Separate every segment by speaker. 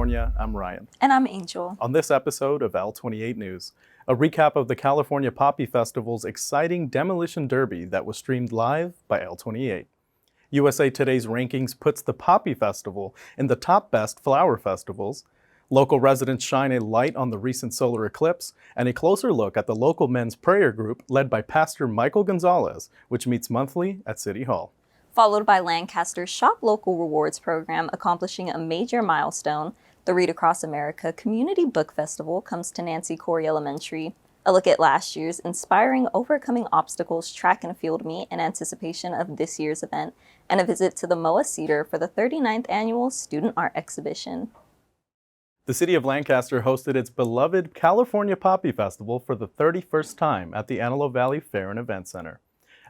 Speaker 1: California, I'm Ryan.
Speaker 2: And I'm Angel.
Speaker 1: On this episode of L28 News, a recap of the California Poppy Festival's exciting Demolition Derby that was streamed live by L28. USA Today's rankings puts the Poppy Festival in the top best flower festivals. Local residents shine a light on the recent solar eclipse, and a closer look at the local men's prayer group led by Pastor Michael Gonzalez, which meets monthly at City Hall.
Speaker 2: Followed by Lancaster's Shop Local Rewards program accomplishing a major milestone. The Read Across America Community Book Festival comes to Nancy Cory Elementary. A look at last year's inspiring Overcoming Obstacles track and field meet in anticipation of this year's event, and a visit to the MOA Cedar for the 39th Annual Student Art Exhibition.
Speaker 1: The city of Lancaster hosted its beloved California Poppy Festival for the 31st time at the Antelope Valley Fair and Event Center.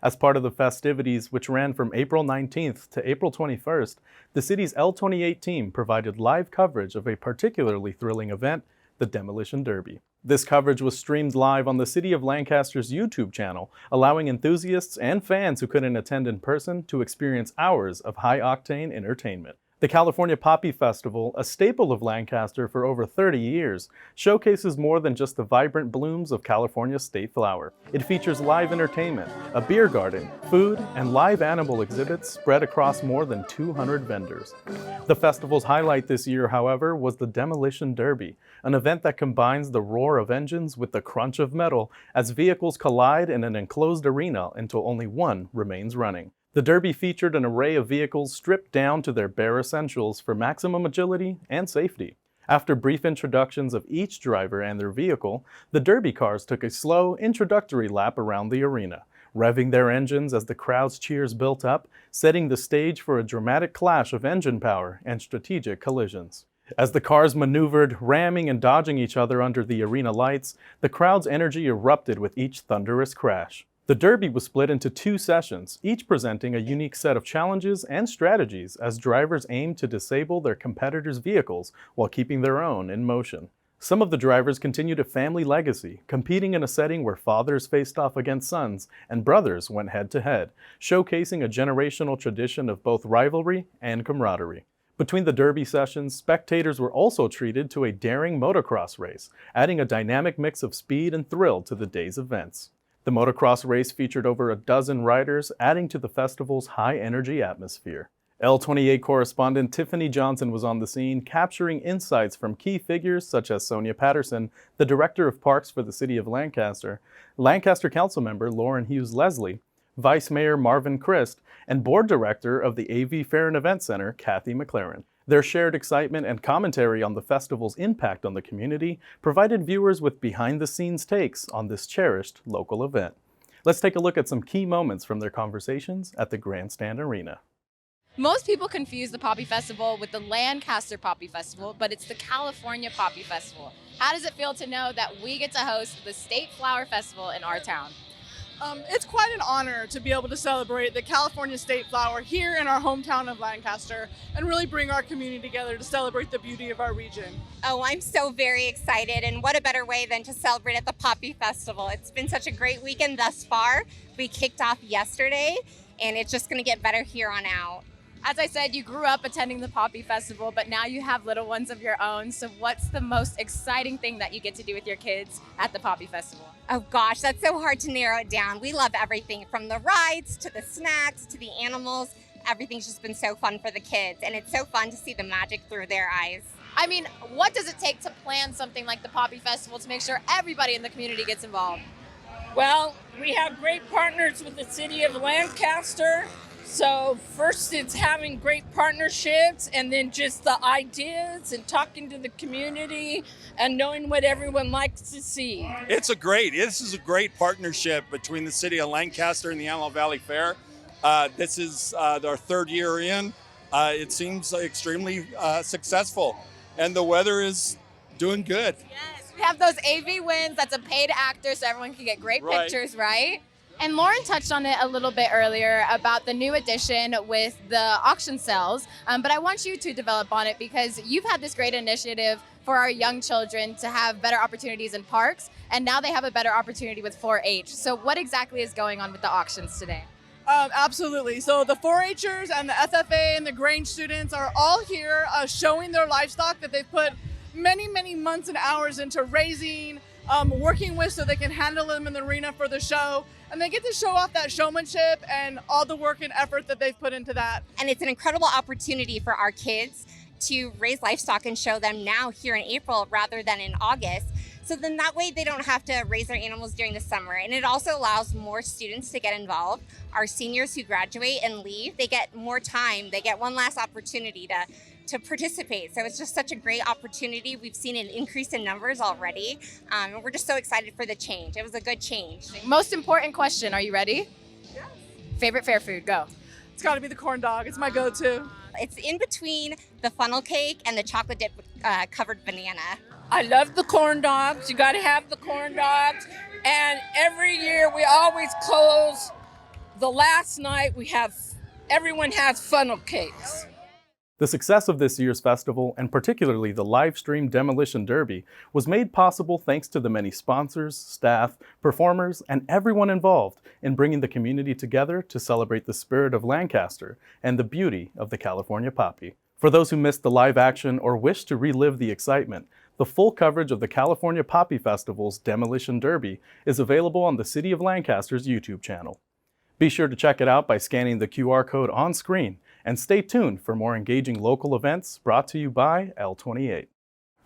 Speaker 1: As part of the festivities, which ran from April 19th to April 21st, the city's L28 team provided live coverage of a particularly thrilling event, the Demolition Derby. This coverage was streamed live on the City of Lancaster's YouTube channel, allowing enthusiasts and fans who couldn't attend in person to experience hours of high-octane entertainment. The California Poppy Festival, a staple of Lancaster for over 30 years, showcases more than just the vibrant blooms of California's state flower. It features live entertainment, a beer garden, food, and live animal exhibits spread across more than 200 vendors. The festival's highlight this year, however, was the Demolition Derby, an event that combines the roar of engines with the crunch of metal as vehicles collide in an enclosed arena until only one remains running. The Derby featured an array of vehicles stripped down to their bare essentials for maximum agility and safety. After brief introductions of each driver and their vehicle, the Derby cars took a slow, introductory lap around the arena, revving their engines as the crowd's cheers built up, setting the stage for a dramatic clash of engine power and strategic collisions. As the cars maneuvered, ramming and dodging each other under the arena lights, the crowd's energy erupted with each thunderous crash. The Derby was split into two sessions, each presenting a unique set of challenges and strategies as drivers aimed to disable their competitors' vehicles while keeping their own in motion. Some of the drivers continued a family legacy, competing in a setting where fathers faced off against sons and brothers went head-to-head, showcasing a generational tradition of both rivalry and camaraderie. Between the Derby sessions, spectators were also treated to a daring motocross race, adding a dynamic mix of speed and thrill to the day's events. The motocross race featured over a dozen riders, adding to the festival's high-energy atmosphere. L28 correspondent Tiffany Johnson was on the scene, capturing insights from key figures such as Sonia Patterson, the Director of Parks for the City of Lancaster, Lancaster Councilmember Lauren Hughes Leslie, Vice Mayor Marvin Christ, and Board Director of the AV Fair and Event Center, Kathy McLaren. Their shared excitement and commentary on the festival's impact on the community provided viewers with behind-the-scenes takes on this cherished local event. Let's take a look at some key moments from their conversations at the Grandstand Arena.
Speaker 3: Most people confuse the Poppy Festival with the Lancaster Poppy Festival, but it's the California Poppy Festival. How does it feel to know that we get to host the State Flower Festival in our town?
Speaker 4: It's quite an honor to be able to celebrate the California State Flower here in our hometown of Lancaster and really bring our community together to celebrate the beauty of our region.
Speaker 5: Oh, I'm so very excited, and what a better way than to celebrate at the Poppy Festival. It's been such a great weekend thus far. We kicked off yesterday, and it's just going to get better here on out.
Speaker 3: As I said, you grew up attending the Poppy Festival, but now you have little ones of your own. So what's the most exciting thing that you get to do with your kids at the Poppy Festival?
Speaker 5: Oh gosh, that's so hard to narrow it down. We love everything from the rides to the snacks to the animals. Everything's just been so fun for the kids, and it's so fun to see the magic through their eyes.
Speaker 3: I mean, what does it take to plan something like the Poppy Festival to make sure everybody in the community gets involved?
Speaker 6: Well, we have great partners with the City of Lancaster. So first it's having great partnerships, and then just the ideas and talking to the community and knowing what everyone likes to see.
Speaker 7: This is a great partnership between the City of Lancaster and the Antelope Valley Fair. This is our third year in. It seems extremely successful, and the weather is doing good.
Speaker 3: Yes, we have those AV wins. That's a paid actor, so everyone can get great pictures, right? And Lauren touched on it a little bit earlier about the new addition with the auction cells, but I want you to develop on it because you've had this great initiative for our young children to have better opportunities in parks, and now they have a better opportunity with 4-H. So what exactly is going on with the auctions today?
Speaker 4: Absolutely. So the 4-Hers and the FFA and the Grange students are all here showing their livestock that they've put many, many months and hours into raising, working with so they can handle them in the arena for the show. And they get to show off that showmanship and all the work and effort that they've put into that.
Speaker 5: And it's an incredible opportunity for our kids to raise livestock and show them now here in April rather than in August. So then that way they don't have to raise their animals during the summer. And it also allows more students to get involved. Our seniors who graduate and leave, they get more time. They get one last opportunity to participate. So it's just such a great opportunity. We've seen an increase in numbers already. And we're just so excited for the change. It was a good change.
Speaker 3: Most important question, are you ready?
Speaker 4: Yes.
Speaker 3: Favorite fair food, go.
Speaker 4: It's got to be the corn dog. It's my go-to.
Speaker 5: It's in between the funnel cake and the chocolate dip covered banana.
Speaker 6: I love the corn dogs. You got to have the corn dogs. And every year we always close the last night. Everyone has funnel cakes.
Speaker 1: The success of this year's festival, and particularly the live stream Demolition Derby, was made possible thanks to the many sponsors, staff, performers, and everyone involved in bringing the community together to celebrate the spirit of Lancaster and the beauty of the California poppy. For those who missed the live action or wish to relive the excitement, the full coverage of the California Poppy Festival's Demolition Derby is available on the City of Lancaster's YouTube channel. Be sure to check it out by scanning the QR code on screen, and stay tuned for more engaging local events brought to you by L28.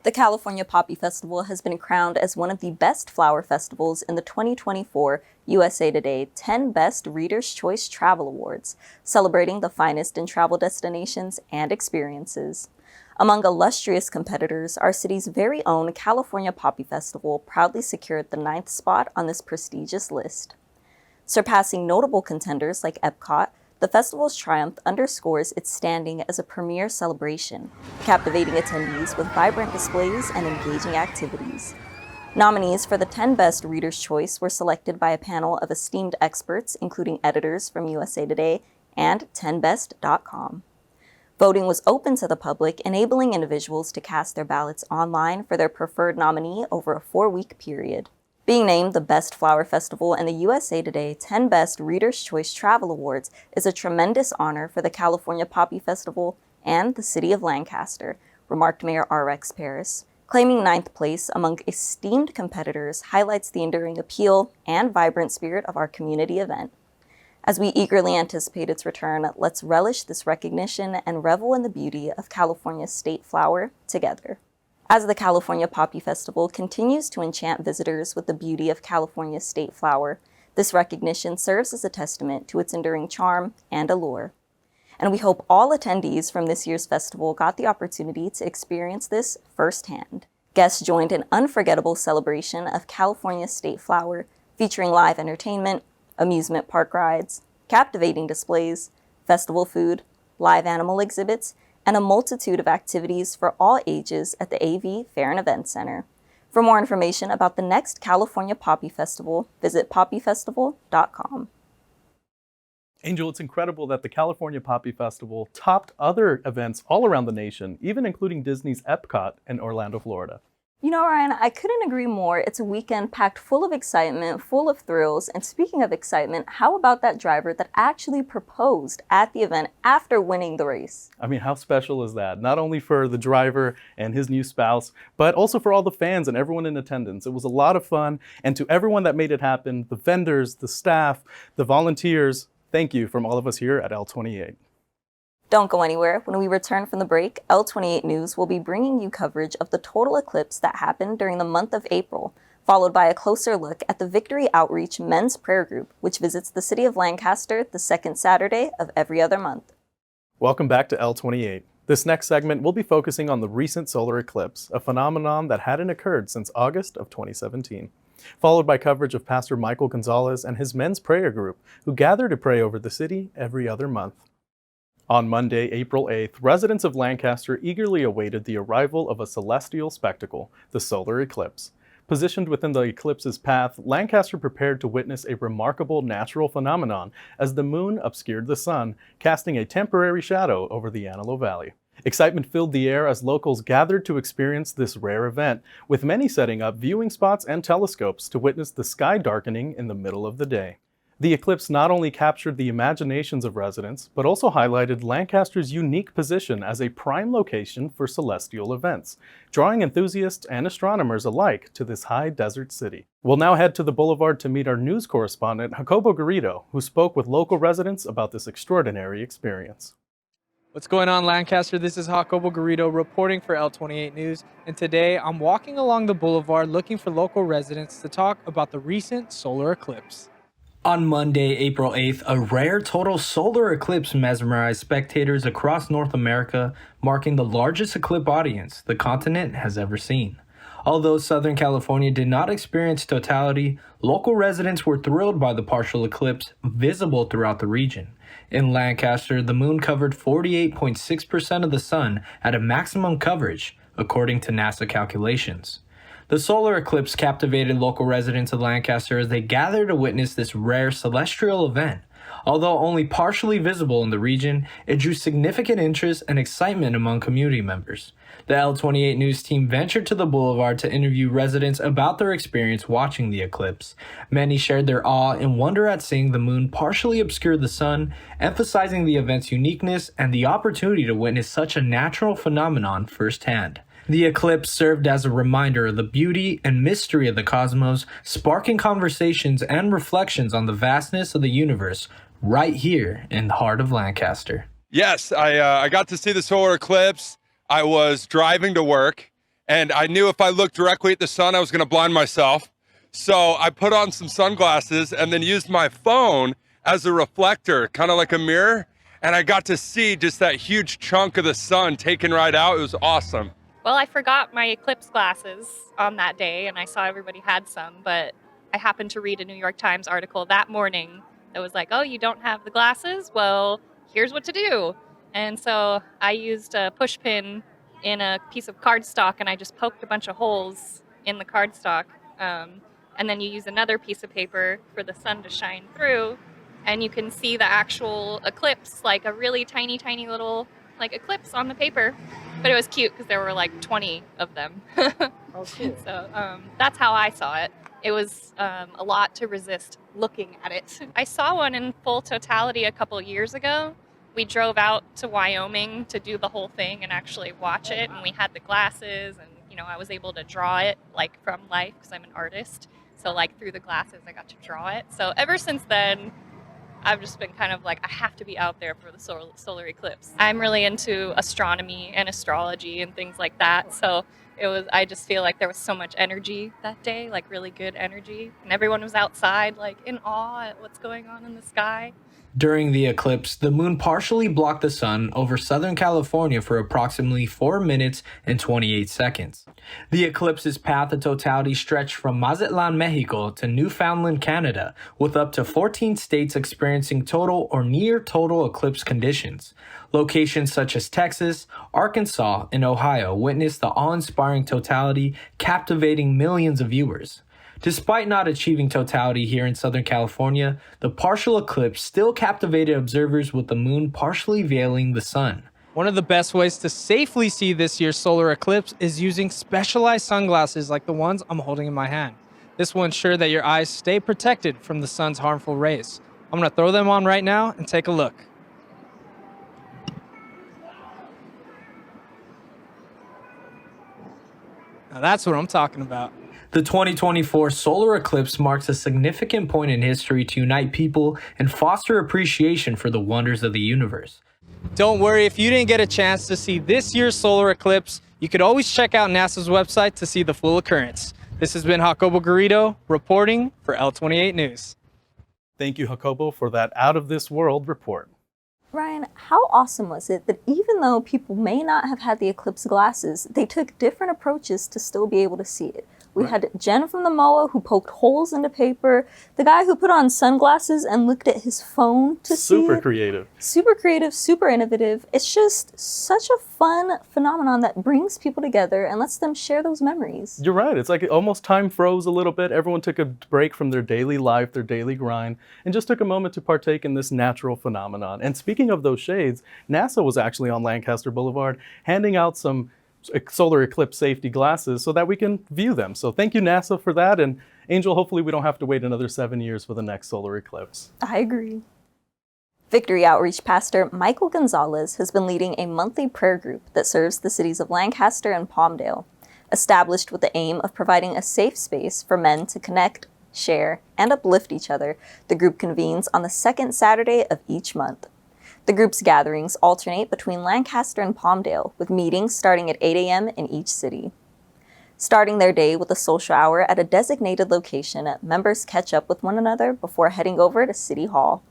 Speaker 2: The California Poppy Festival has been crowned as one of the best flower festivals in the 2024 USA Today 10 Best Reader's Choice Travel Awards, celebrating the finest in travel destinations and experiences. Among illustrious competitors, our city's very own California Poppy Festival proudly secured the 9th spot on this prestigious list. Surpassing notable contenders like Epcot, the festival's triumph underscores its standing as a premier celebration, captivating attendees with vibrant displays and engaging activities. Nominees for the 10 Best Reader's Choice were selected by a panel of esteemed experts, including editors from USA Today and 10best.com. Voting was open to the public, enabling individuals to cast their ballots online for their preferred nominee over a 4-week period. Being named the Best Flower Festival in the USA Today 10 Best Reader's Choice Travel Awards is a tremendous honor for the California Poppy Festival and the City of Lancaster, remarked Mayor R.X. Paris. Claiming 9th place among esteemed competitors highlights the enduring appeal and vibrant spirit of our community event. As we eagerly anticipate its return, let's relish this recognition and revel in the beauty of California's state flower together. As the California Poppy Festival continues to enchant visitors with the beauty of California's state flower, this recognition serves as a testament to its enduring charm and allure. And we hope all attendees from this year's festival got the opportunity to experience this firsthand. Guests joined an unforgettable celebration of California's state flower, featuring live entertainment, amusement park rides, captivating displays, festival food, live animal exhibits, and a multitude of activities for all ages at the AV Fair and Event Center. For more information about the next California Poppy Festival, visit poppyfestival.com.
Speaker 1: Angel, it's incredible that the California Poppy Festival topped other events all around the nation, even including Disney's Epcot in Orlando, Florida.
Speaker 2: You know, Ryan, I couldn't agree more. It's a weekend packed full of excitement, full of thrills. And speaking of excitement, how about that driver that actually proposed at the event after winning the race?
Speaker 1: I mean, how special is that? Not only for the driver and his new spouse, but also for all the fans and everyone in attendance. It was a lot of fun. And to everyone that made it happen, the vendors, the staff, the volunteers, thank you from all of us here at L28.
Speaker 2: Don't go anywhere. When we return from the break, L28 News will be bringing you coverage of the total eclipse that happened during the month of April, followed by a closer look at the Victory Outreach Men's Prayer Group, which visits the City of Lancaster the second Saturday of every other month.
Speaker 1: Welcome back to L28. This next segment will be focusing on the recent solar eclipse, a phenomenon that hadn't occurred since August of 2017. Followed by coverage of Pastor Michael Gonzalez and his men's prayer group, who gather to pray over the city every other month. On Monday, April 8th, residents of Lancaster eagerly awaited the arrival of a celestial spectacle, the solar eclipse. Positioned within the eclipse's path, Lancaster prepared to witness a remarkable natural phenomenon as the moon obscured the sun, casting a temporary shadow over the Antelope Valley. Excitement filled the air as locals gathered to experience this rare event, with many setting up viewing spots and telescopes to witness the sky darkening in the middle of the day. The eclipse not only captured the imaginations of residents, but also highlighted Lancaster's unique position as a prime location for celestial events, drawing enthusiasts and astronomers alike to this high desert city. We'll now head to the boulevard to meet our news correspondent, Jacobo Garrido, who spoke with local residents about this extraordinary experience.
Speaker 8: What's going on, Lancaster? This is Jacobo Garrido reporting for L28 News, and today I'm walking along the boulevard looking for local residents to talk about the recent solar eclipse. On Monday, April 8th, a rare total solar eclipse mesmerized spectators across North America, marking the largest eclipse audience the continent has ever seen. Although Southern California did not experience totality, local residents were thrilled by the partial eclipse visible throughout the region. In Lancaster, the moon covered 48.6% of the sun at a maximum coverage, according to NASA calculations. The solar eclipse captivated local residents of Lancaster as they gathered to witness this rare celestial event. Although only partially visible in the region, it drew significant interest and excitement among community members. The L28 News team ventured to the boulevard to interview residents about their experience watching the eclipse. Many shared their awe and wonder at seeing the moon partially obscure the sun, emphasizing the event's uniqueness and the opportunity to witness such a natural phenomenon firsthand. The eclipse served as a reminder of the beauty and mystery of the cosmos, sparking conversations and reflections on the vastness of the universe right here in the heart of Lancaster.
Speaker 9: Yes, I got to see the solar eclipse. I was driving to work, and I knew if I looked directly at the sun, I was going to blind myself. So I put on some sunglasses and then used my phone as a reflector, kind of like a mirror, and I got to see just that huge chunk of the sun taken right out. It was awesome.
Speaker 10: Well, I forgot my eclipse glasses on that day, and I saw everybody had some, but I happened to read a New York Times article that morning that was like, oh, you don't have the glasses? Well, here's what to do. And so I used a push pin in a piece of cardstock, and I just poked a bunch of holes in the cardstock. And then you use another piece of paper for the sun to shine through, and you can see the actual eclipse, like a really tiny, tiny little eclipse on the paper. But it was cute because there were like 20 of them.
Speaker 8: Oh, cool.
Speaker 10: So that's how I saw it. It was a lot to resist looking at it. I saw one in full totality a couple years ago. We drove out to Wyoming to do the whole thing and actually watch it. And we had the glasses, and I was able to draw it from life because I'm an artist. So through the glasses, I got to draw it. So ever since then, I've just been kind of I have to be out there for the solar eclipse. I'm really into astronomy and astrology and things like that. So I just feel like there was so much energy that day, really good energy. And everyone was outside, in awe at what's going on in the sky.
Speaker 8: During the eclipse, the moon partially blocked the sun over Southern California for approximately 4 minutes and 28 seconds. The eclipse's path of totality stretched from Mazatlan, Mexico to Newfoundland, Canada, with up to 14 states experiencing total or near total eclipse conditions. Locations such as Texas, Arkansas, and Ohio witnessed the awe-inspiring totality, captivating millions of viewers. Despite not achieving totality here in Southern California, the partial eclipse still captivated observers with the moon partially veiling the sun. One of the best ways to safely see this year's solar eclipse is using specialized sunglasses like the ones I'm holding in my hand. This will ensure that your eyes stay protected from the sun's harmful rays. I'm going to throw them on right now and take a look. Now that's what I'm talking about. The 2024 solar eclipse marks a significant point in history to unite people and foster appreciation for the wonders of the universe. Don't worry, if you didn't get a chance to see this year's solar eclipse, you could always check out NASA's website to see the full occurrence. This has been Jacobo Garrido reporting for L28 News.
Speaker 1: Thank you, Jacobo, for that out-of-this-world report.
Speaker 2: Ryan, how awesome was it that even though people may not have had the eclipse glasses, they took different approaches to still be able to see it? We had Jen from the MOA who poked holes into paper, the guy who put on sunglasses and looked at his phone to see it.
Speaker 1: Super creative.
Speaker 2: Super creative, super innovative. It's just such a fun phenomenon that brings people together and lets them share those memories.
Speaker 1: You're right. It's almost time froze a little bit. Everyone took a break from their daily life, their daily grind, and just took a moment to partake in this natural phenomenon. And speaking of those shades, NASA was actually on Lancaster Boulevard handing out some solar eclipse safety glasses so that we can view them. So thank you, NASA, for that. And Angel, hopefully we don't have to wait another 7 years for the next solar eclipse.
Speaker 2: I agree. Victory Outreach Pastor Michael Gonzalez has been leading a monthly prayer group that serves the cities of Lancaster and Palmdale. Established with the aim of providing a safe space for men to connect, share, and uplift each other, the group convenes on the second Saturday of each month. The group's gatherings alternate between Lancaster and Palmdale, with meetings starting at 8 a.m. in each city. Starting their day with a social hour at a designated location, members catch up with one another before heading over to City Hall.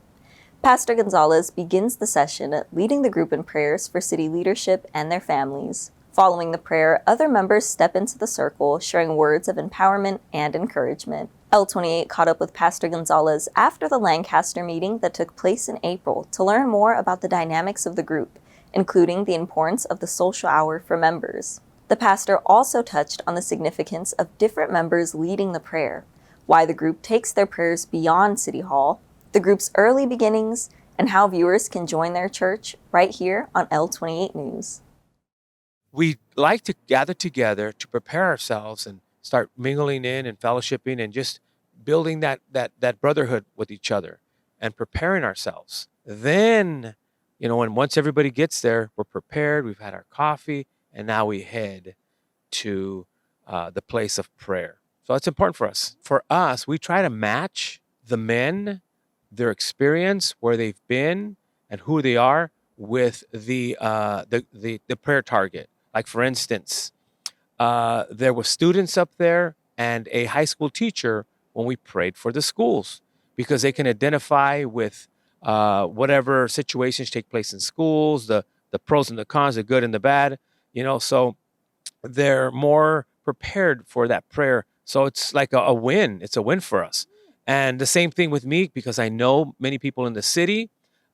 Speaker 2: Pastor Gonzalez begins the session leading the group in prayers for city leadership and their families. Following the prayer, other members step into the circle, sharing words of empowerment and encouragement. L28 caught up with Pastor Gonzalez after the Lancaster meeting that took place in April to learn more about the dynamics of the group, including the importance of the social hour for members. The pastor also touched on the significance of different members leading the prayer, why the group takes their prayers beyond City Hall, the group's early beginnings, and how viewers can join their church right here on L28 News.
Speaker 11: We like to gather together to prepare ourselves and start mingling in and fellowshipping and just building that brotherhood with each other and preparing ourselves. Then, and once everybody gets there, we're prepared, we've had our coffee, and now we head to the place of prayer. So it's important for us. For us, we try to match the men, their experience, where they've been, and who they are with the prayer target. Like for instance, there were students up there and a high school teacher when we prayed for the schools, because they can identify with whatever situations take place in schools, the pros and the cons, the good and the bad, so they're more prepared for that prayer. So it's like a win. It's a win for us. And the same thing with me, because I know many people in the city.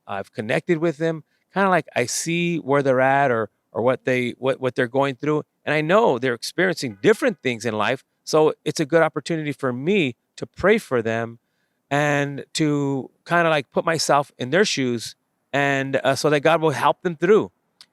Speaker 11: I've connected with them, kind of like I see where they're at or what they're going through. And I know they're experiencing different things in life. So it's a good opportunity for me to pray for them and to kind of like put myself in their shoes, and so that God will help them through.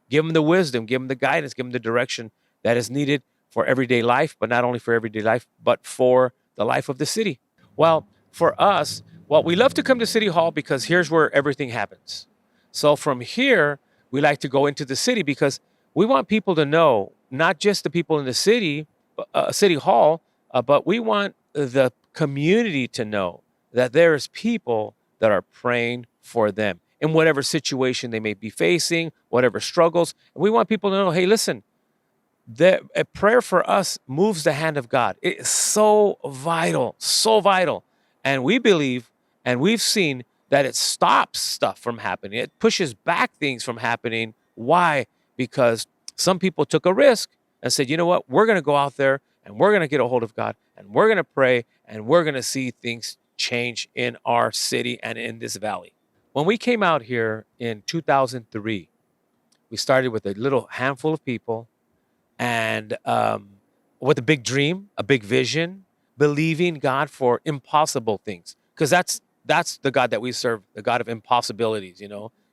Speaker 11: Give them the wisdom, give them the guidance, give them the direction that is needed for everyday life, but not only for everyday life, but for the life of the city. Well, for us, we love to come to City Hall because here's where everything happens. So from here, we like to go into the city because we want people to know, not just the people in the city, City Hall, but we want the community to know that there's people that are praying for them in whatever situation they may be facing, whatever struggles. And we want people to know, hey, listen, a prayer for us moves the hand of God. It's so vital, so vital. And we believe, and we've seen that it stops stuff from happening. It pushes back things from happening. Why? Because some people took a risk and said, you know what, we're going to go out there and we're going to get a hold of God and we're going to pray and we're going to see things change in our city and in this valley. When we came out here in 2003, we started with a little handful of people and with a big dream, a big vision, believing God for impossible things. Because that's the God that we serve, the God of impossibilities,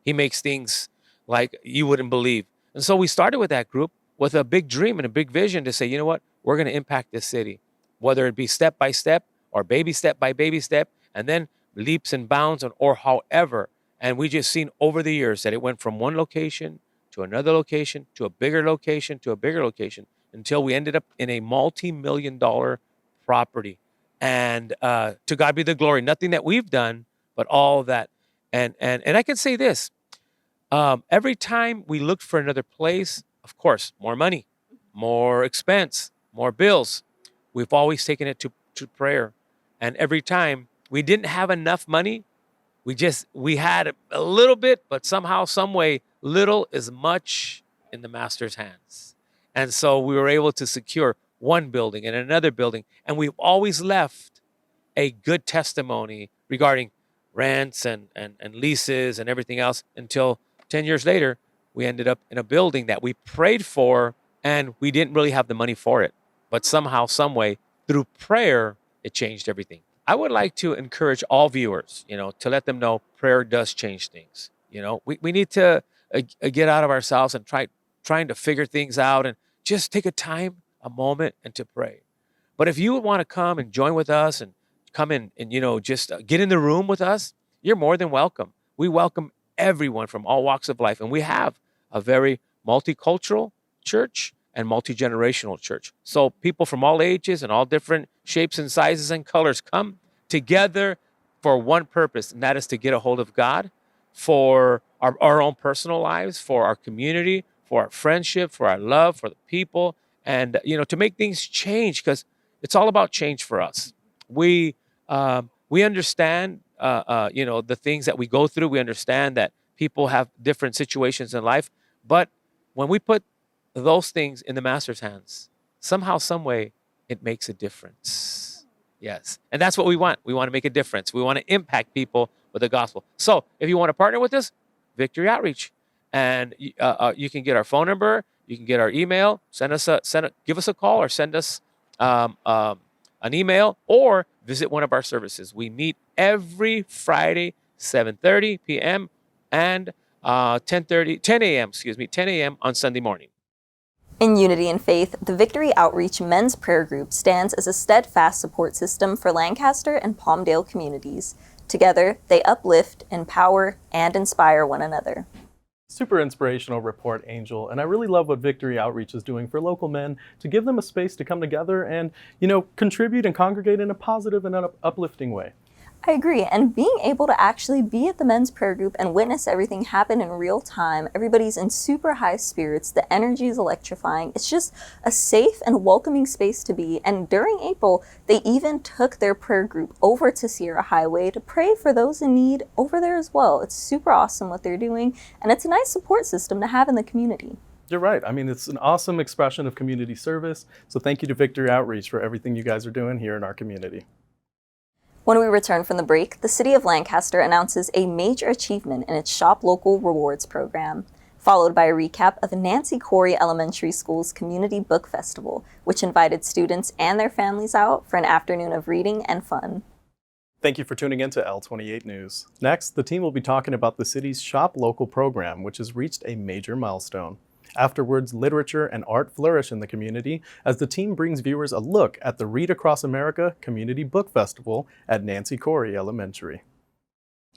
Speaker 11: He makes things like you wouldn't believe. And so we started with that group with a big dream and a big vision to say, you know what, we're going to impact this city, whether it be step by step or baby step by baby step, and then leaps and bounds or however. And we just seen over the years that it went from one location to another location, to a bigger location, to a bigger location, until we ended up in a multi-million-dollar property. And to God be the glory, nothing that we've done, but all that. And I can say this, every time we looked for another place, of course, more money, more expense, more bills. We've always taken it to prayer. And every time we didn't have enough money, we had a little bit, but somehow, some way, little is much in the master's hands. And so we were able to secure one building and another building. And we've always left a good testimony regarding rents and leases and everything else until 10 years later, we ended up in a building that we prayed for and we didn't really have the money for it. But somehow, some way, through prayer, it changed everything. I would like to encourage all viewers, to let them know prayer does change things. We need to get out of ourselves and trying to figure things out and just take a moment and to pray. But if you want to come and join with us and come in and, just get in the room with us, you're more than welcome. We welcome everyone from all walks of life. And we have a very multicultural church and multi-generational church. So people from all ages and all different shapes and sizes and colors come together for one purpose, and that is to get a hold of God for our own personal lives, for our community, for our friendship, for our love, for the people, and to make things change, because it's all about change for us. We understand the things that we go through. We understand that people have different situations in life, but when we put those things in the Master's hands, somehow, some way, it makes a difference. Yes, and that's what we want. We want to make a difference. We want to impact people with the gospel. So if you want to partner with us, Victory Outreach, and you can get our phone number, you can get our email, give us a call, or send us an email, or visit one of our services. We meet every Friday, 7:30 p.m. and 10 a.m. on Sunday morning.
Speaker 2: In unity and faith, the Victory Outreach Men's Prayer Group stands as a steadfast support system for Lancaster and Palmdale communities. Together, they uplift, empower, and inspire one another.
Speaker 1: Super inspirational report, Angel, and I really love what Victory Outreach is doing for local men to give them a space to come together and, contribute and congregate in a positive and uplifting way.
Speaker 2: I agree, and being able to actually be at the men's prayer group and witness everything happen in real time, everybody's in super high spirits, the energy is electrifying. It's just a safe and welcoming space to be, and during April, they even took their prayer group over to Sierra Highway to pray for those in need over there as well. It's super awesome what they're doing, and it's a nice support system to have in the community.
Speaker 1: You're right. I mean, it's an awesome expression of community service, so thank you to Victory Outreach for everything you guys are doing here in our community.
Speaker 2: When we return from the break, the City of Lancaster announces a major achievement in its Shop Local Rewards program, followed by a recap of Nancy Cory Elementary School's Community Book Festival, which invited students and their families out for an afternoon of reading and fun.
Speaker 1: Thank you for tuning in to L28 News. Next, the team will be talking about the city's Shop Local program, which has reached a major milestone. Afterwards, literature and art flourish in the community as the team brings viewers a look at the Read Across America Community Book Festival at Nancy Cory Elementary.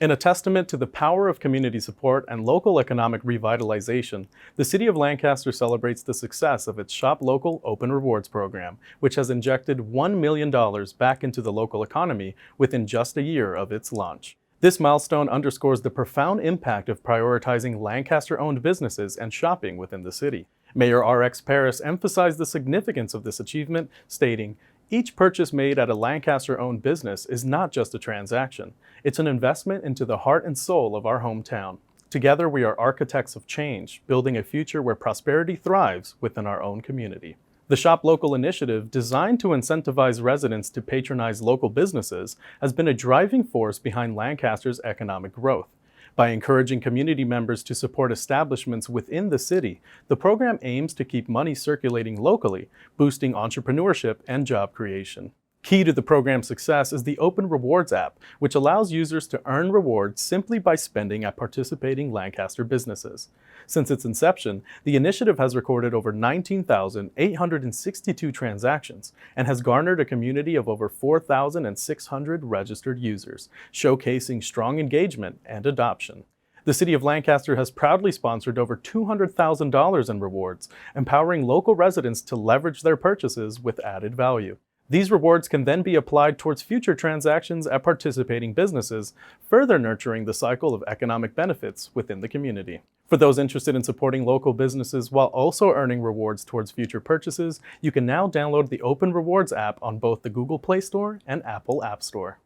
Speaker 1: In a testament to the power of community support and local economic revitalization, the City of Lancaster celebrates the success of its Shop Local Open Rewards program, which has injected $1 million back into the local economy within just a year of its launch. This milestone underscores the profound impact of prioritizing Lancaster-owned businesses and shopping within the city. Mayor R.X. Paris emphasized the significance of this achievement, stating, "Each purchase made at a Lancaster-owned business is not just a transaction. It's an investment into the heart and soul of our hometown. Together, we are architects of change, building a future where prosperity thrives within our own community." The Shop Local initiative, designed to incentivize residents to patronize local businesses, has been a driving force behind Lancaster's economic growth. By encouraging community members to support establishments within the city, the program aims to keep money circulating locally, boosting entrepreneurship and job creation. Key to the program's success is the Open Rewards app, which allows users to earn rewards simply by spending at participating Lancaster businesses. Since its inception, the initiative has recorded over 19,862 transactions and has garnered a community of over 4,600 registered users, showcasing strong engagement and adoption. The City of Lancaster has proudly sponsored over $200,000 in rewards, empowering local residents to leverage their purchases with added value. These rewards can then be applied towards future transactions at participating businesses, further nurturing the cycle of economic benefits within the community. For those interested in supporting local businesses while also earning rewards towards future purchases, you can now download the Open Rewards app on both the Google Play Store and Apple App Store.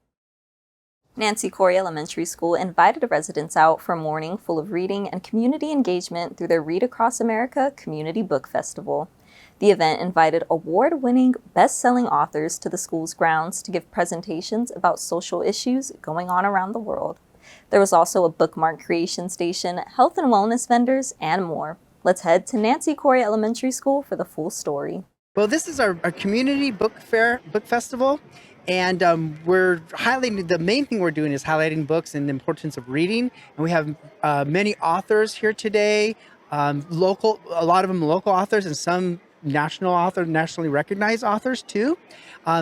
Speaker 2: Nancy Cory Elementary School invited residents out for a morning full of reading and community engagement through their Read Across America Community Book Festival. The event invited award-winning, best-selling authors to the school's grounds to give presentations about social issues going on around the world. There was also a bookmark creation station, health and wellness vendors, and more. Let's head to Nancy Cory Elementary School for the full story.
Speaker 12: Well, this is our community book festival, and we're highlighting, the main thing we're doing is highlighting books and the importance of reading. And we have many authors here today, a lot of them local authors and some nationally recognized authors too.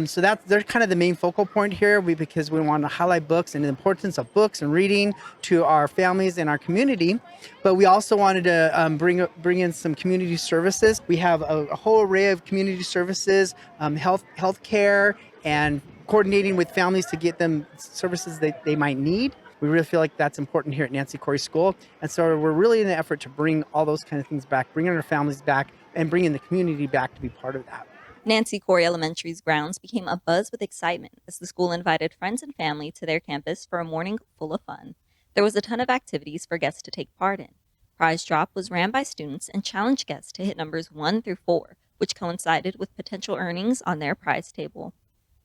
Speaker 12: So they're kind of the main focal point here, because we want to highlight books and the importance of books and reading to our families and our community. But we also wanted to bring in some community services. We have a whole array of community services, health care, and coordinating with families to get them services they might need. We really feel like that's important here at Nancy Cory School. And so we're really in the effort to bring all those kind of things back, bringing our families back, and bringing the community back to be part of that.
Speaker 2: Nancy Cory Elementary's grounds became abuzz with excitement as the school invited friends and family to their campus for a morning full of fun. There was a ton of activities for guests to take part in. Prize Drop was ran by students and challenged guests to hit numbers 1 through 4, which coincided with potential earnings on their prize table.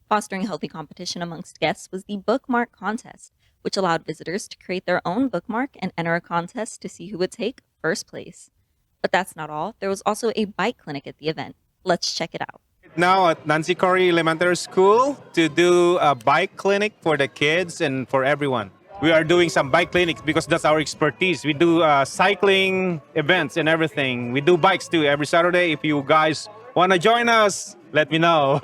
Speaker 2: Fostering healthy competition amongst guests was the Bookmark Contest, which allowed visitors to create their own bookmark and enter a contest to see who would take first place. But that's not all. There was also a bike clinic at the event. Let's check it out.
Speaker 13: Now at Nancy Cory Elementary School to do a bike clinic for the kids and for everyone. We are doing some bike clinics because that's our expertise. We do cycling events and everything. We do bikes too every Saturday. If you guys want to join us, let me know.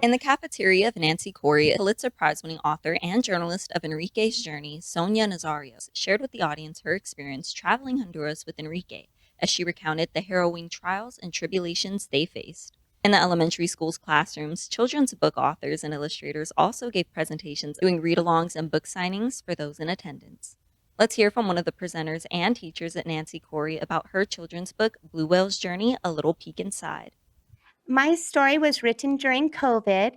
Speaker 2: In the cafeteria of Nancy Cory, Pulitzer Prize-winning author and journalist of Enrique's Journey, Sonia Nazario, shared with the audience her experience traveling Honduras with Enrique as she recounted the harrowing trials and tribulations they faced. In the elementary school's classrooms, children's book authors and illustrators also gave presentations doing read-alongs and book signings for those in attendance. Let's hear from one of the presenters and teachers at Nancy Cory about her children's book, Blue Whale's Journey, A Little Peek Inside.
Speaker 14: My story was written during COVID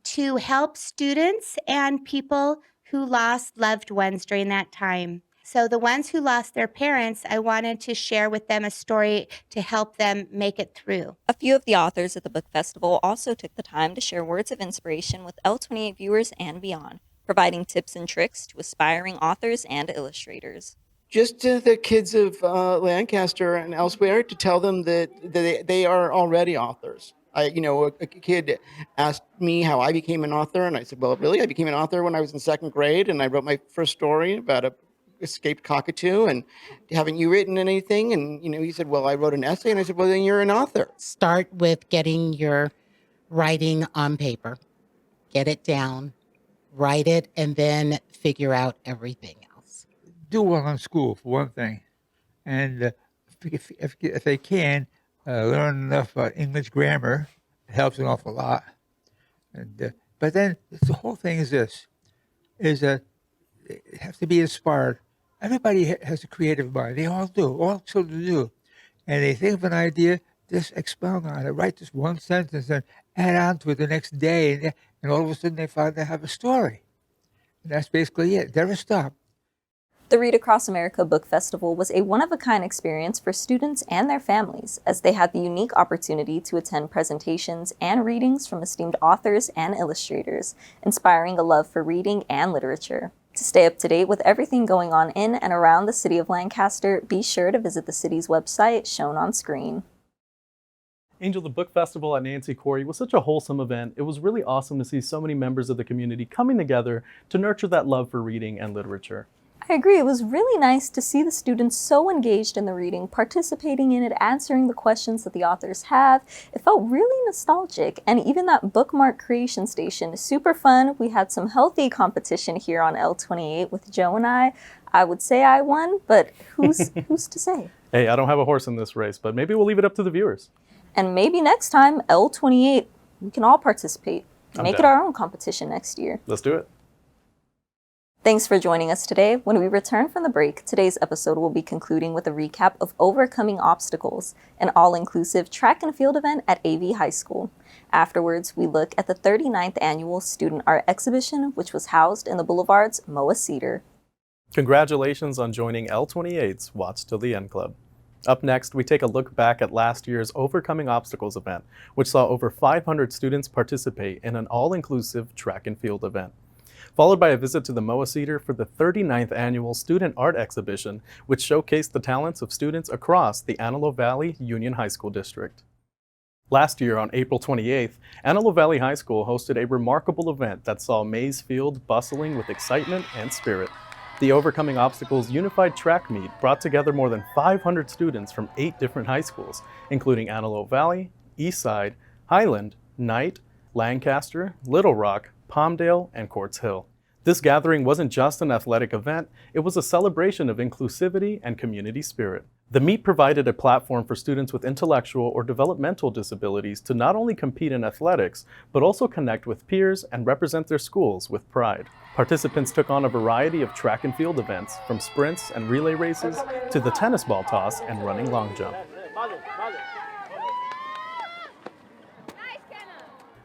Speaker 14: to help students and people who lost loved ones during that time. So the ones who lost their parents, I wanted to share with them a story to help them make it through.
Speaker 2: A few of the authors at the book festival also took the time to share words of inspiration with L28 viewers and beyond, providing tips and tricks to aspiring authors and illustrators.
Speaker 15: Just to the kids of Lancaster and elsewhere, to tell them that they are already authors. A kid asked me how I became an author, and I said, well, really, I became an author when I was in 2nd grade, and I wrote my first story about a escaped cockatoo, and haven't you written anything? And he said, well, I wrote an essay, and I said, well, then you're an author.
Speaker 16: Start with getting your writing on paper, get it down, write it, and then figure out everything else.
Speaker 17: Do well in school, for one thing, and if they can, learn enough English grammar. It helps an awful lot. And but then the whole thing is this: it has to be inspired. Everybody has a creative mind. They all do. All children do, and they think of an idea, just expound on it. Write just one sentence and add on to it the next day, and all of a sudden they find they have a story. And that's basically it. Never stop.
Speaker 2: The Read Across America Book Festival was a one-of-a-kind experience for students and their families, as they had the unique opportunity to attend presentations and readings from esteemed authors and illustrators, inspiring a love for reading and literature. To stay up to date with everything going on in and around the city of Lancaster, be sure to visit the city's website shown on screen.
Speaker 1: Angel, the book festival at Nancy Cory was such a wholesome event. It was really awesome to see so many members of the community coming together to nurture that love for reading and literature.
Speaker 2: I agree. It was really nice to see the students so engaged in the reading, participating in it, answering the questions that the authors have. It felt really nostalgic. And even that bookmark creation station is super fun. We had some healthy competition here on L28 with Joe and I. I would say I won, but who's to say?
Speaker 1: Hey, I don't have a horse in this race, but maybe we'll leave it up to the viewers.
Speaker 2: And maybe next time, L28, we can all participate. Make it our own competition next year.
Speaker 1: Let's do it.
Speaker 2: Thanks for joining us today. When we return from the break, today's episode will be concluding with a recap of Overcoming Obstacles, an all-inclusive track and field event at AV High School. Afterwards, we look at the 39th Annual Student Art Exhibition, which was housed in the Boulevard's Moa Cedar.
Speaker 1: Congratulations on joining L28's Watch Till the End Club. Up next, we take a look back at last year's Overcoming Obstacles event, which saw over 500 students participate in an all-inclusive track and field event, followed by a visit to the Moa Cedar for the 39th Annual Student Art Exhibition, which showcased the talents of students across the Antelope Valley Union High School District. Last year, on April 28th, Antelope Valley High School hosted a remarkable event that saw Mays Field bustling with excitement and spirit. The Overcoming Obstacles Unified Track Meet brought together more than 500 students from 8 different high schools, including Antelope Valley, Eastside, Highland, Knight, Lancaster, Little Rock, Palmdale, and Quartz Hill. This gathering wasn't just an athletic event, it was a celebration of inclusivity and community spirit. The meet provided a platform for students with intellectual or developmental disabilities to not only compete in athletics, but also connect with peers and represent their schools with pride. Participants took on a variety of track and field events, from sprints and relay races to the tennis ball toss and running long jump.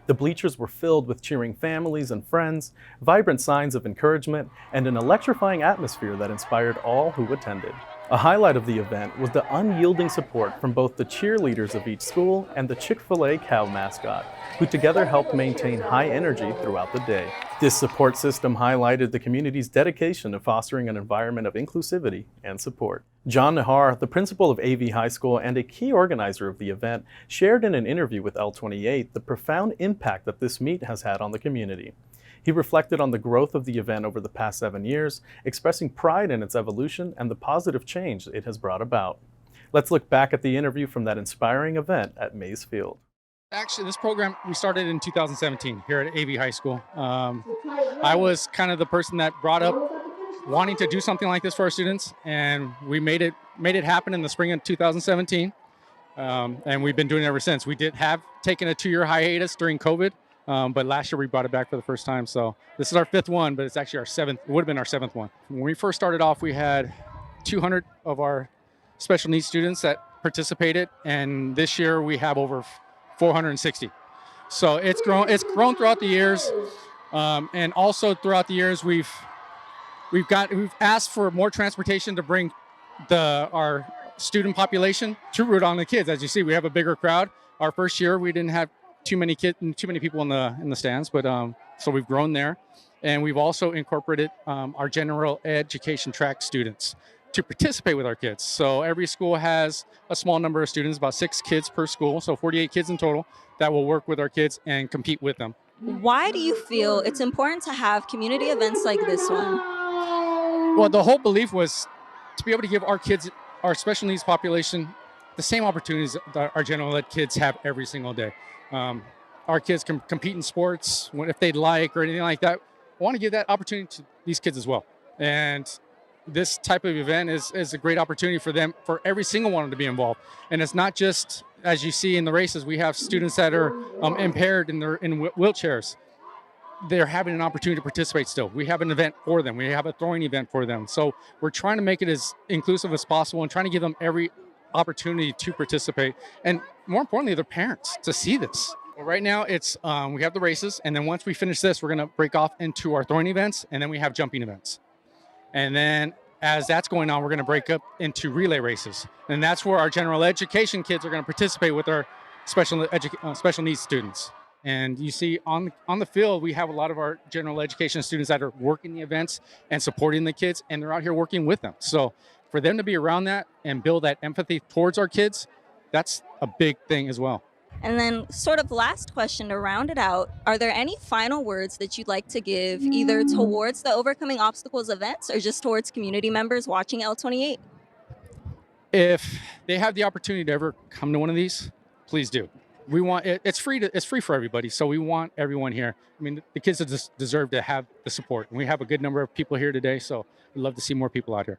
Speaker 1: The bleachers were filled with cheering families and friends, vibrant signs of encouragement, and an electrifying atmosphere that inspired all who attended. A highlight of the event was the unyielding support from both the cheerleaders of each school and the Chick-fil-A cow mascot, who together helped maintain high energy throughout the day. This support system highlighted the community's dedication to fostering an environment of inclusivity and support. John Nahar, the principal of AV High School and a key organizer of the event, shared in an interview with L28 the profound impact that this meet has had on the community. He reflected on the growth of the event over the past 7 years, expressing pride in its evolution and the positive change it has brought about. Let's look back at the interview from that inspiring event at Mays Field.
Speaker 18: Actually, this program we started in 2017 here at AV High School. I was kind of the person that brought up wanting to do something like this for our students, and we made it happen in the spring of 2017, and we've been doing it ever since. We did have taken a 2-year hiatus during COVID, but last year we brought it back for the first time. So this is our 5th one, but it's actually our 7th. It would have been our 7th one. When we first started off, we had 200 of our special needs students that participated, and this year we have over 460. So it's grown throughout the years, and also throughout the years we've asked for more transportation to bring our student population to root on the kids. As you see, we have a bigger crowd. Our first year we didn't have too many people in the stands, but so we've grown there, and we've also incorporated our general education track students to participate with our kids. So every school has a small number of students, about 6 kids per school, so 48 kids in total that will work with our kids and compete with them.
Speaker 2: Why do you feel it's important to have community events like this one?
Speaker 18: Well, the whole belief was to be able to give our kids, our special needs population, the same opportunities that our general ed kids have every single day. Our kids can compete in sports if they'd like or anything like that. I want to give that opportunity to these kids as well. And this type of event is a great opportunity for them, for every single one to be involved. And it's not just, as you see in the races, we have students that are impaired in wheelchairs. They're having an opportunity to participate still. We have an event for them. We have a throwing event for them. So we're trying to make it as inclusive as possible and trying to give them every opportunity to participate. And more importantly, their parents to see this. Well, right now it's we have the races, and then once we finish this, we're going to break off into our throwing events, and then we have jumping events. And then as that's going on, we're going to break up into relay races. And that's where our general education kids are going to participate with our special needs students. And you see on the field, we have a lot of our general education students that are working the events and supporting the kids, and they're out here working with them. So for them to be around that and build that empathy towards our kids, that's a big thing as well.
Speaker 2: And then sort of last question to round it out, are there any final words that you'd like to give either towards the Overcoming Obstacles events or just towards community members watching L28?
Speaker 18: If they have the opportunity to ever come to one of these, please do. We want it's free for everybody, so we want everyone here. I mean, the kids just deserve to have the support. And we have a good number of people here today, so we'd love to see more people out here.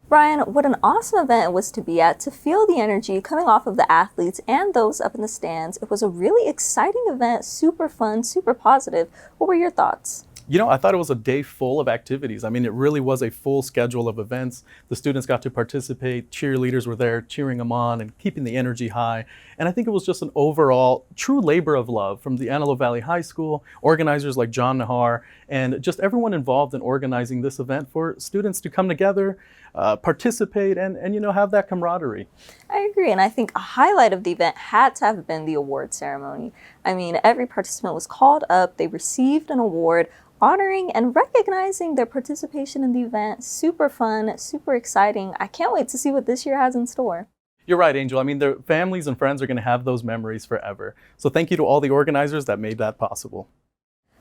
Speaker 2: Brian, what an awesome event it was to be at, to feel the energy coming off of the athletes and those up in the stands. It was a really exciting event, super fun, super positive. What were your thoughts?
Speaker 1: You know, I thought it was a day full of activities. I mean, it really was a full schedule of events. The students got to participate, cheerleaders were there cheering them on and keeping the energy high. And I think it was just an overall true labor of love from the Antelope Valley High School, organizers like John Nahar, and just everyone involved in organizing this event for students to come together, participate, and you know, have that camaraderie.
Speaker 2: I agree, and I think a highlight of the event had to have been the award ceremony. I mean, every participant was called up, they received an award, honoring and recognizing their participation in the event. Super fun, super exciting. I can't wait to see what this year has in store.
Speaker 1: You're right, Angel. I mean, their families and friends are going to have those memories forever. So thank you to all the organizers that made that possible.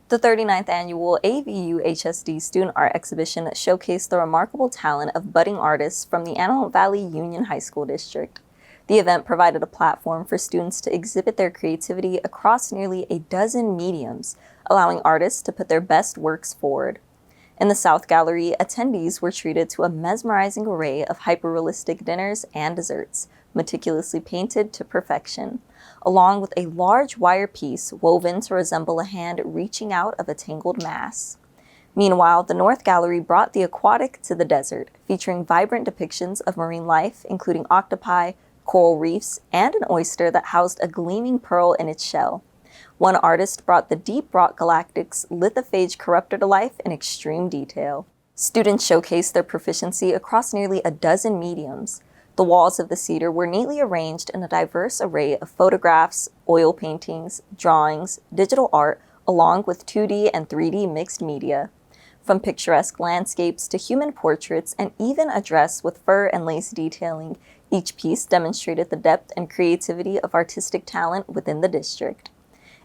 Speaker 2: The 39th annual AVUHSD Student Art Exhibition showcased the remarkable talent of budding artists from the Antelope Valley Union High School District. The event provided a platform for students to exhibit their creativity across nearly a dozen mediums, allowing artists to put their best works forward. In the South Gallery, attendees were treated to a mesmerizing array of hyper-realistic dinners and desserts, meticulously painted to perfection, along with a large wire piece woven to resemble a hand reaching out of a tangled mass. Meanwhile, the North Gallery brought the aquatic to the desert, featuring vibrant depictions of marine life, including octopi, coral reefs, and an oyster that housed a gleaming pearl in its shell. One artist brought the deep rock galactic's lithophage corruptor to life in extreme detail. Students showcased their proficiency across nearly a dozen mediums. The walls of the cedar were neatly arranged in a diverse array of photographs, oil paintings, drawings, digital art, along with 2D and 3D mixed media. From picturesque landscapes to human portraits and even a dress with fur and lace detailing, each piece demonstrated the depth and creativity of artistic talent within the district.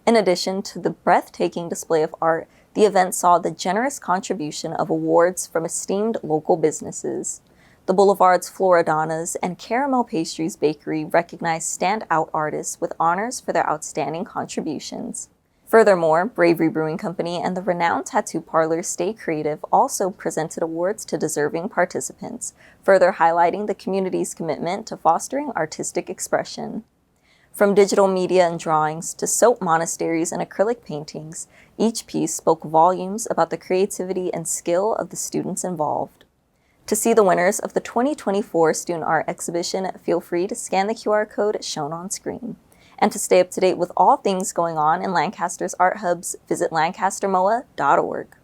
Speaker 2: In addition to the breathtaking display of art, the event saw the generous contribution of awards from esteemed local businesses. The Boulevard's Floridana's and Caramel Pastries Bakery recognized standout artists with honors for their outstanding contributions. Furthermore, Bravery Brewing Company and the renowned tattoo parlor Stay Creative also presented awards to deserving participants, further highlighting the community's commitment to fostering artistic expression. From digital media and drawings to soap monasteries and acrylic paintings, each piece spoke volumes about the creativity and skill of the students involved. To see the winners of the 2024 Student Art Exhibition, feel free to scan the QR code shown on screen. And to stay up to date with all things going on in Lancaster's art hubs, visit lancastermoa.org.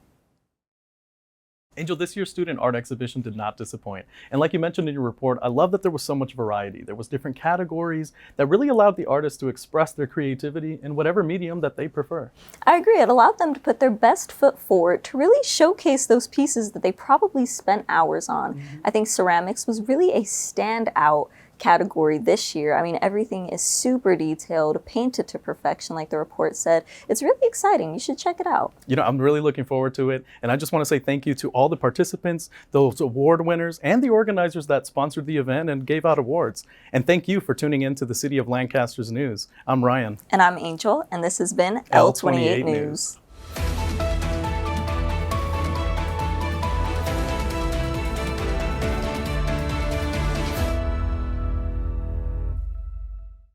Speaker 1: Angel, this year's student art exhibition did not disappoint. And like you mentioned in your report, I love that there was so much variety. There was different categories that really allowed the artists to express their creativity in whatever medium that they prefer.
Speaker 2: I agree. It allowed them to put their best foot forward to really showcase those pieces that they probably spent hours on. I think ceramics was really a standout category this year. I mean, everything is super detailed, painted to perfection, like the report said. It's really exciting. You should check it out.
Speaker 1: You know, I'm really looking forward to it. And I just want to say thank you to all the participants, those award winners, and the organizers that sponsored the event and gave out awards. And thank you for tuning in to the City of Lancaster's news. I'm Ryan.
Speaker 2: And I'm Angel, and this has been L28 News.